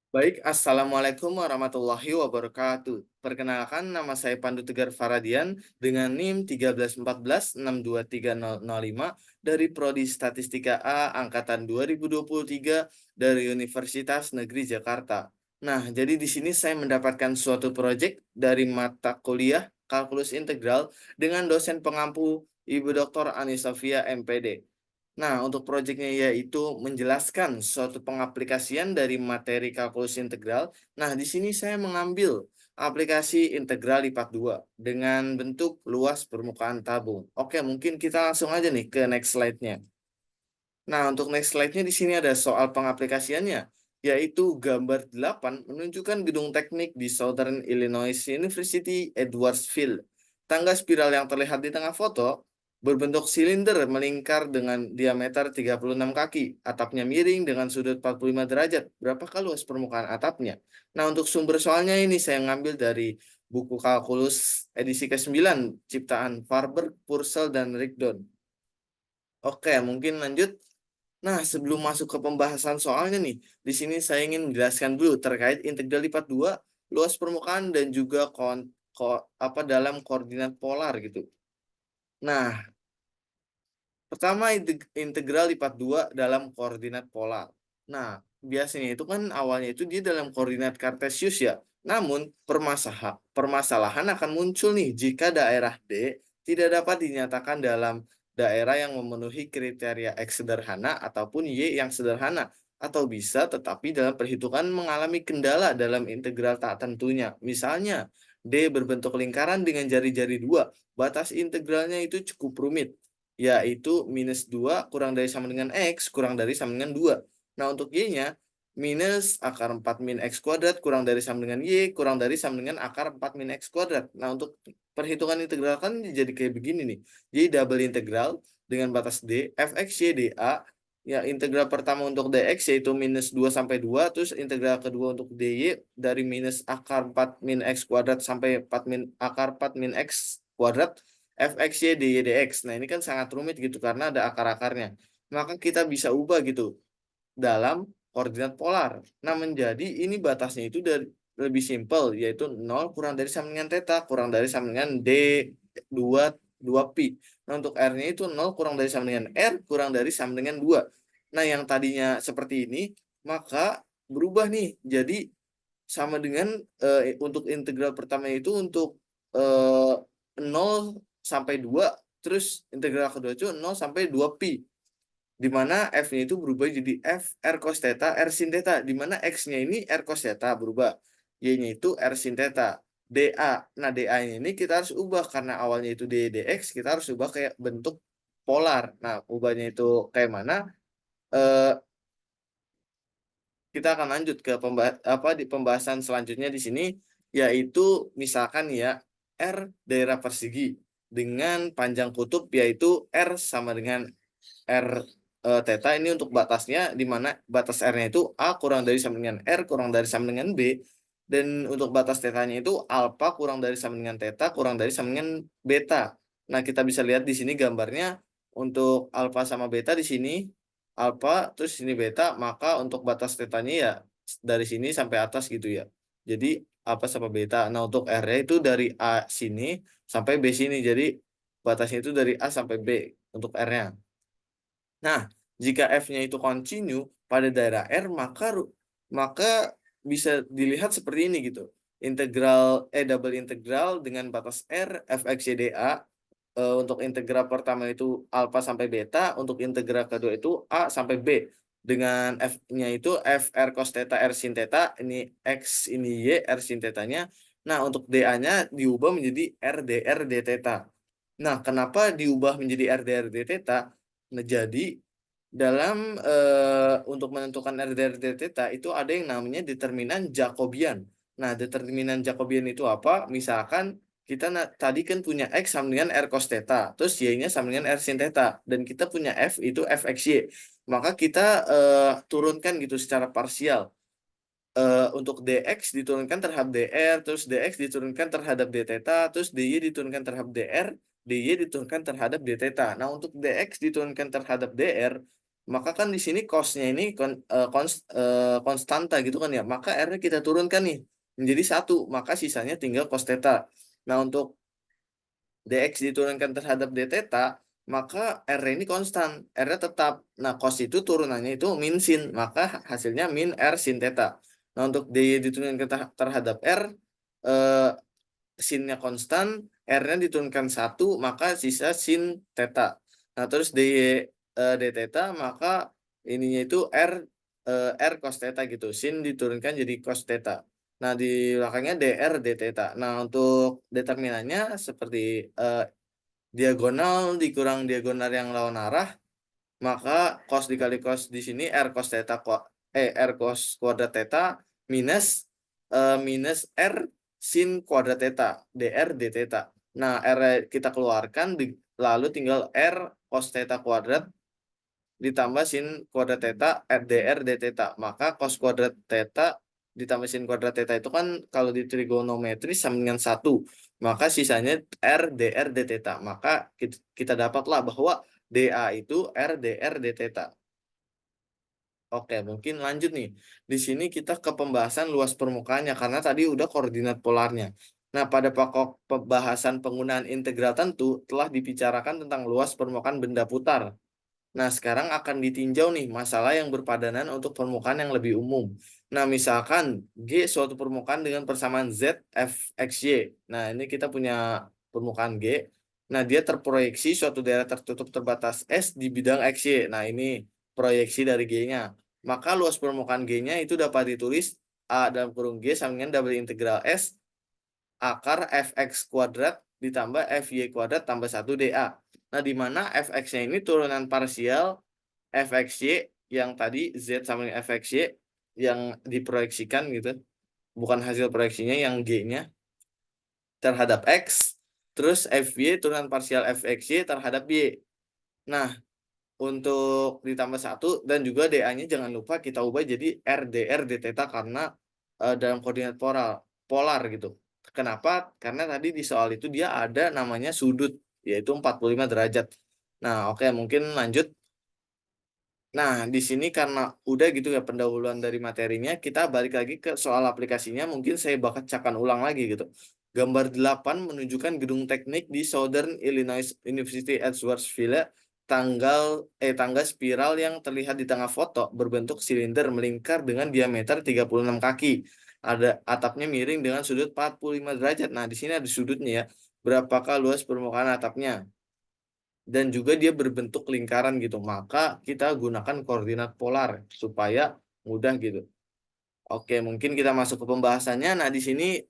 Baik, Assalamualaikum warahmatullahi wabarakatuh. Perkenalkan, nama saya Pandu Tegar Faradian dengan NIM 1314623005 dari Prodi Statistika A Angkatan 2023 dari Universitas Negeri Jakarta. Nah, jadi di sini saya mendapatkan suatu proyek dari mata kuliah Kalkulus Integral dengan dosen pengampu Ibu Dr. Ani Sofia MPD. Nah, untuk proyeknya yaitu menjelaskan suatu pengaplikasian dari materi kalkulus integral. Nah, di sini saya mengambil aplikasi integral lipat 2 dengan bentuk luas permukaan tabung. Oke, mungkin kita langsung aja nih ke next slide-nya. Nah, untuk next slide-nya di sini ada soal pengaplikasiannya, yaitu gambar 8 menunjukkan gedung teknik di Southern Illinois University, Edwardsville. Tangga spiral yang terlihat di tengah foto berbentuk silinder melingkar dengan diameter 36 kaki. Atapnya miring dengan sudut 45 derajat. Berapakah luas permukaan atapnya? Nah, untuk sumber soalnya ini saya ngambil dari buku kalkulus edisi ke-9, ciptaan Farber, Purcell, dan Rigdon. Oke, mungkin lanjut. Nah, sebelum masuk ke pembahasan soalnya nih, di sini saya ingin menjelaskan dulu terkait integral lipat 2, luas permukaan dan juga dalam koordinat polar gitu. Nah, pertama integral lipat 2 dalam koordinat polar. Nah, biasanya itu kan awalnya itu dia dalam koordinat kartesius ya. Namun, permasalahan akan muncul nih jika daerah D tidak dapat dinyatakan dalam daerah yang memenuhi kriteria X sederhana ataupun Y yang sederhana. Atau bisa tetapi dalam perhitungan mengalami kendala dalam integral tak tentunya. Misalnya, D berbentuk lingkaran dengan jari-jari 2. Batas integralnya itu cukup rumit, yaitu minus 2 kurang dari sama dengan X kurang dari sama dengan 2. Nah, untuk Y-nya, minus akar 4 min X kuadrat kurang dari sama dengan Y kurang dari sama dengan akar 4 min X kuadrat. Nah, untuk perhitungan integral kan jadi kayak begini nih. Jadi double integral dengan batas D, fx y dA, ya integral pertama untuk dx yaitu minus 2 sampai 2, terus integral kedua untuk dy dari minus akar 4 min X kuadrat sampai 4 min akar 4 min X kuadrat, fx y dy dx. Nah, ini kan sangat rumit gitu karena ada akar-akarnya. Maka kita bisa ubah gitu dalam koordinat polar. Nah, menjadi ini batasnya itu dari lebih simpel, yaitu 0 kurang dari sama dengan theta kurang dari sama dengan D2 pi. Nah, untuk R-nya itu 0 kurang dari sama dengan R kurang dari sama dengan 2. Nah, yang tadinya seperti ini, maka berubah nih jadi sama dengan untuk integral pertama itu untuk 0 sampai 2, terus integral kedua itu 0 sampai 2 pi, di mana F-nya itu berubah jadi F R cos theta R sin theta, di mana X-nya ini R cos theta berubah, Y-nya itu R sin theta, dA. Nah, dA ini kita harus ubah karena awalnya itu d dx, kita harus ubah kayak bentuk polar. Nah, ubahnya itu kayak mana? Eh, kita akan lanjut ke di pembahasan selanjutnya di sini, yaitu misalkan ya R daerah persegi dengan panjang kutub yaitu R sama dengan R theta. Ini untuk batasnya, di mana batas R-nya itu A kurang dari sama dengan R kurang dari sama dengan B, dan untuk batas tetanya itu alfa kurang dari sama dengan theta kurang dari sama dengan beta. Nah, kita bisa lihat di sini gambarnya untuk alfa sama beta di sini alfa terus sini beta, maka untuk batas tetanya ya dari sini sampai atas gitu ya. Jadi alfa sama beta. Nah, untuk R-nya itu dari A sini sampai B sini. Jadi batasnya itu dari A sampai B untuk R-nya. Nah, jika F-nya itu kontinu pada daerah R, maka bisa dilihat seperti ini gitu. Double integral dengan batas R fx y dA, untuk integral pertama itu alfa sampai beta, untuk integral kedua itu A sampai B. Dengan F-nya itu F R cos theta R sin theta, ini X ini Y R sin theta-nya. Nah, untuk dA-nya diubah menjadi R dr d theta. Nah, kenapa diubah menjadi R dr d theta? Nah, jadi dalam untuk menentukan R dari theta itu ada yang namanya determinan Jacobian. Nah, determinan Jacobian itu apa? Misalkan kita tadi kan punya X sama dengan R cos theta, terus Y-nya sama dengan R sin theta, dan kita punya F itu fxy. Maka kita turunkan gitu secara parsial. Untuk dx diturunkan terhadap dr, terus dx diturunkan terhadap d theta, terus dy diturunkan terhadap dr, dy diturunkan terhadap d theta. Nah, untuk dx diturunkan terhadap dr, Maka kan di sini cos-nya ini konstanta gitu kan ya. Maka R-nya kita turunkan nih menjadi 1, maka sisanya tinggal cos theta. Nah, untuk dx diturunkan terhadap d theta, maka R ini konstan, R-nya tetap. Nah, cos itu turunannya itu min sin, maka hasilnya min R sin theta. Nah, untuk dy diturunkan terhadap R, eh, sinnya konstan, R-nya diturunkan 1, maka sisa sin theta. Nah, terus d theta, maka ininya itu R cos theta gitu. Sin diturunkan jadi cos theta. Nah, di belakangnya dr d theta. Nah, untuk determinannya seperti diagonal dikurang diagonal yang lawan arah, maka cos dikali cos di sini R cos theta R cos kuadrat theta minus minus R sin kuadrat theta dr d theta. Nah, R kita keluarkan lalu tinggal R cos theta kuadrat ditambah sin kuadrat theta dr d theta. Maka cos kuadrat theta ditambah sin kuadrat theta itu kan kalau di trigonometri sama dengan 1. Maka sisanya R dr d theta. Maka kita dapatlah bahwa dA itu R dr d theta. Oke, mungkin lanjut nih. Di sini kita ke pembahasan luas permukaannya karena tadi udah koordinat polarnya. Nah, pada pokok pembahasan penggunaan integral tentu telah dibicarakan tentang luas permukaan benda putar. Nah, sekarang akan ditinjau nih masalah yang berpadanan untuk permukaan yang lebih umum. Nah, misalkan G suatu permukaan dengan persamaan Z F X Y. Nah, ini kita punya permukaan G. Nah, dia terproyeksi suatu daerah tertutup terbatas S di bidang XY. Nah, ini proyeksi dari G-nya. Maka luas permukaan G-nya itu dapat ditulis A dalam kurung G sama dengan double integral S akar fx kuadrat ditambah fy kuadrat tambah 1 dA. Nah, di mana fx-nya ini turunan parsial fxy yang tadi z sama dengan fxy yang diproyeksikan gitu. Bukan hasil proyeksinya yang G-nya terhadap X. Terus fy turunan parsial fxy terhadap Y. Nah, untuk ditambah 1 dan juga dA-nya jangan lupa kita ubah jadi RDR d theta karena dalam koordinat polar gitu. Kenapa? Karena tadi di soal itu dia ada namanya sudut yaitu 45 derajat. Nah, oke, mungkin lanjut. Nah, di sini karena udah gitu ya pendahuluan dari materinya, kita balik lagi ke soal aplikasinya. Mungkin saya bacakan ulang lagi gitu. Gambar 8 menunjukkan gedung teknik di Southern Illinois University Edgeworthville. Tangga spiral yang terlihat di tengah foto berbentuk silinder melingkar dengan diameter 36 kaki. Ada atapnya miring dengan sudut 45 derajat. Nah, di sini ada sudutnya ya. Berapakah luas permukaan atapnya? Dan juga dia berbentuk lingkaran gitu. Maka kita gunakan koordinat polar supaya mudah gitu. Oke, mungkin kita masuk ke pembahasannya. Nah, di sini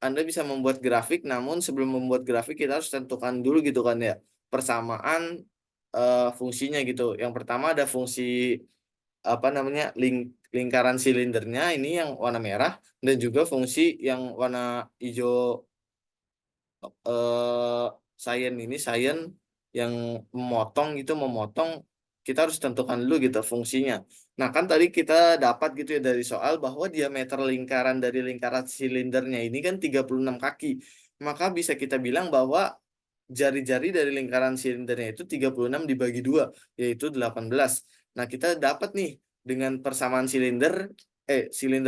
Anda bisa membuat grafik, namun sebelum membuat grafik kita harus tentukan dulu gitu kan ya persamaan fungsinya gitu. Yang pertama ada fungsi apa namanya lingkaran silindernya ini yang warna merah dan juga fungsi yang warna hijau eh sain yang memotong kita harus tentukan dulu gitu fungsinya. Nah, kan tadi kita dapat gitu ya dari soal bahwa diameter lingkaran dari lingkaran silindernya ini kan 36 kaki. Maka bisa kita bilang bahwa jari-jari dari lingkaran silindernya itu 36 dibagi 2 yaitu 18. Nah, kita dapat nih dengan persamaan silinder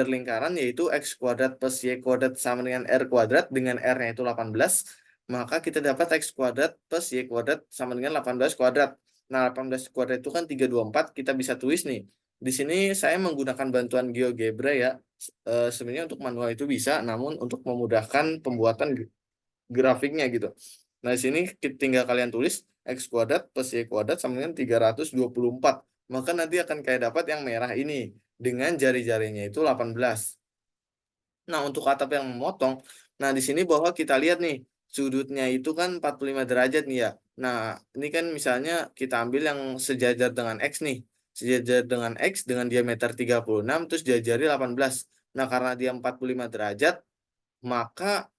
lingkaran yaitu x kuadrat plus y kuadrat sama dengan r kuadrat dengan r-nya itu 18, maka kita dapat x kuadrat plus y kuadrat sama dengan 18 kuadrat. Nah, 18 kuadrat itu kan 324, kita bisa tulis nih. Di sini saya menggunakan bantuan GeoGebra ya. Sebenarnya untuk manual itu bisa, namun untuk memudahkan pembuatan grafiknya gitu. Nah, di sini tinggal kalian tulis x kuadrat plus y kuadrat sama dengan 324. Maka nanti akan kayak dapat yang merah ini dengan jari-jarinya itu 18. Nah, untuk atap yang memotong, nah di sini bahwa kita lihat nih, sudutnya itu kan 45 derajat nih ya. Nah, ini kan misalnya kita ambil yang sejajar dengan X nih. Sejajar dengan X dengan diameter 36, terus jari-jari 18. Nah, karena dia 45 derajat, maka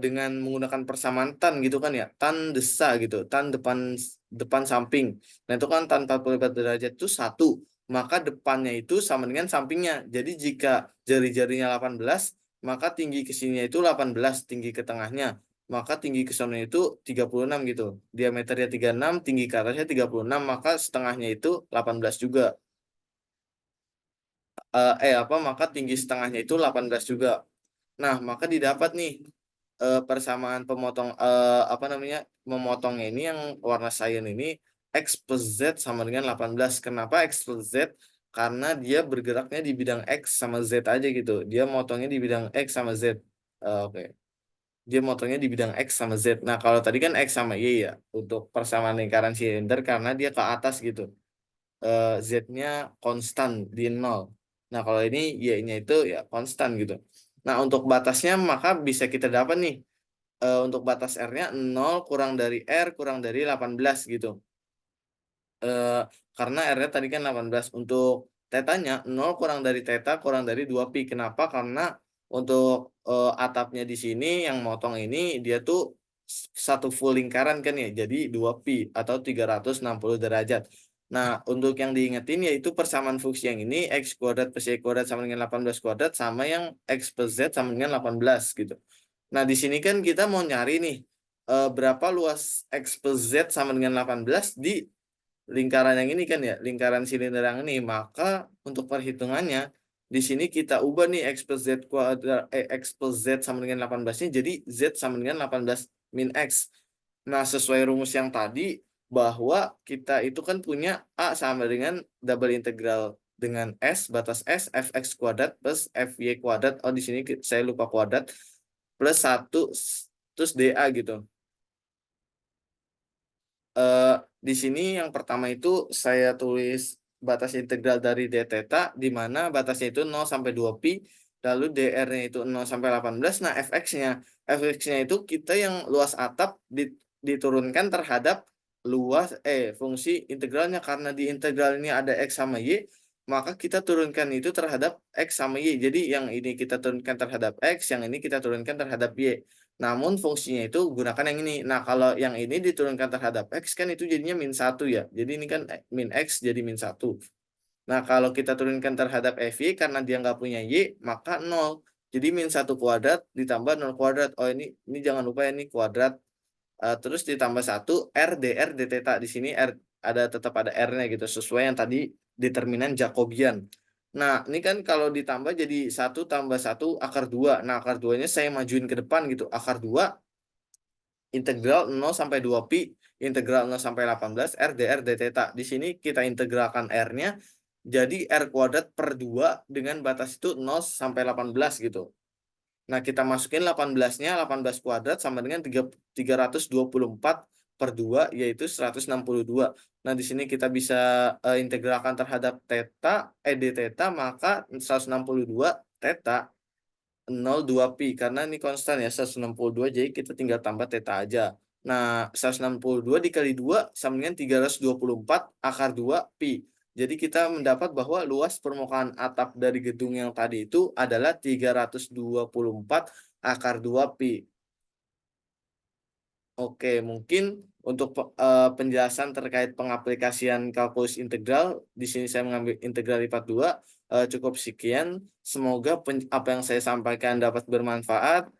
dengan menggunakan persamaan tan gitu kan ya, tan desa gitu, tan depan depan samping. Nah, itu kan tan 45 derajat itu 1, maka depannya itu sama dengan sampingnya. Jadi jika jari-jarinya 18, maka tinggi ke sini itu 18, tinggi ke tengahnya. maka tinggi ke sononya itu 36 gitu. Diameternya 36, tinggi ke atasnya 36, maka setengahnya itu 18 juga. Maka tinggi setengahnya itu 18 juga. Nah, maka didapat nih persamaan memotongnya ini yang warna cyan ini X plus Z sama dengan 18. Kenapa X plus Z? Karena dia bergeraknya di bidang X sama Z aja gitu. Dia motongnya di bidang X sama Z. Oke. Dia motongnya di bidang X sama Z. Nah, kalau tadi kan X sama Y ya, untuk persamaan lingkaran silinder karena dia ke atas gitu. Z-nya konstan di 0. Nah, kalau ini Y-nya itu ya konstan gitu. Nah, untuk batasnya maka bisa kita dapat nih. Untuk batas R-nya 0 kurang dari R kurang dari 18 gitu. Eh, karena R-nya tadi kan 18. Untuk tetanya 0 kurang dari teta kurang dari 2pi. Kenapa? Karena untuk atapnya di sini yang motong ini dia tuh satu full lingkaran kan ya. Jadi 2pi atau 360 derajat. Nah, untuk yang diingetin yaitu persamaan fungsi yang ini X kuadrat plus Y kuadrat sama dengan 18 kuadrat sama yang X plus Z sama dengan 18 gitu. Nah, di sini kan kita mau nyari nih berapa luas X plus Z sama dengan 18 di lingkaran yang ini kan ya, lingkaran silinder yang ini. Maka untuk perhitungannya di sini kita ubah nih X plus Z kuadrat X plus Z sama dengan 18-nya jadi Z sama dengan 18 min X. Nah, sesuai rumus yang tadi bahwa kita itu kan punya A sama dengan double integral dengan S, batas S, Fx kuadrat plus Fy kuadrat. Oh, di sini saya lupa kuadrat plus 1 terus dA gitu. eh, di sini yang pertama itu saya tulis batas integral dari d theta di mana batasnya itu 0 sampai 2pi, lalu dr-nya itu 0 sampai 18. Nah, fx-nya itu kita yang luas atap diturunkan terhadap fungsi integralnya karena di integral ini ada x sama y, maka kita turunkan itu terhadap x sama y. Jadi yang ini kita turunkan terhadap x, yang ini kita turunkan terhadap y. Namun fungsinya itu gunakan yang ini. Nah, kalau yang ini diturunkan terhadap X kan itu jadinya min 1 ya. Jadi ini kan min X jadi min 1. Nah, kalau kita turunkan terhadap FY karena dia nggak punya Y, maka 0. Jadi min 1 kuadrat ditambah 0 kuadrat. Oh, ini jangan lupa ya, ini kuadrat. Terus ditambah 1 R dr d theta. Di sini R tetap ada R-nya gitu. Sesuai yang tadi determinan Jacobian. Nah, ini kan kalau ditambah jadi 1 tambah 1 akar 2. Nah, akar 2-nya saya majuin ke depan gitu. Akar 2 integral 0 sampai 2pi integral 0 sampai 18 R dr d theta. Di sini kita integralkan R-nya jadi R kuadrat per 2 dengan batas itu 0 sampai 18 gitu. Nah, kita masukin 18-nya, 18 kuadrat sama dengan 324 per 2 yaitu 162. Nah, di sini kita bisa integralkan terhadap d theta, maka 162 theta 0,2pi karena ini konstan ya 162, jadi kita tinggal tambah theta aja. Nah, 162 dikali 2 sama dengan 324 akar 2 pi. Jadi kita mendapat bahwa luas permukaan atap dari gedung yang tadi itu adalah 324 akar 2 pi. Oke, mungkin untuk penjelasan terkait pengaplikasian kalkulus integral, di sini saya mengambil integral IPAT 2, cukup sekian. Semoga apa yang saya sampaikan dapat bermanfaat.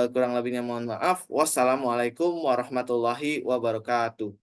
Kurang lebihnya mohon maaf. Wassalamualaikum warahmatullahi wabarakatuh.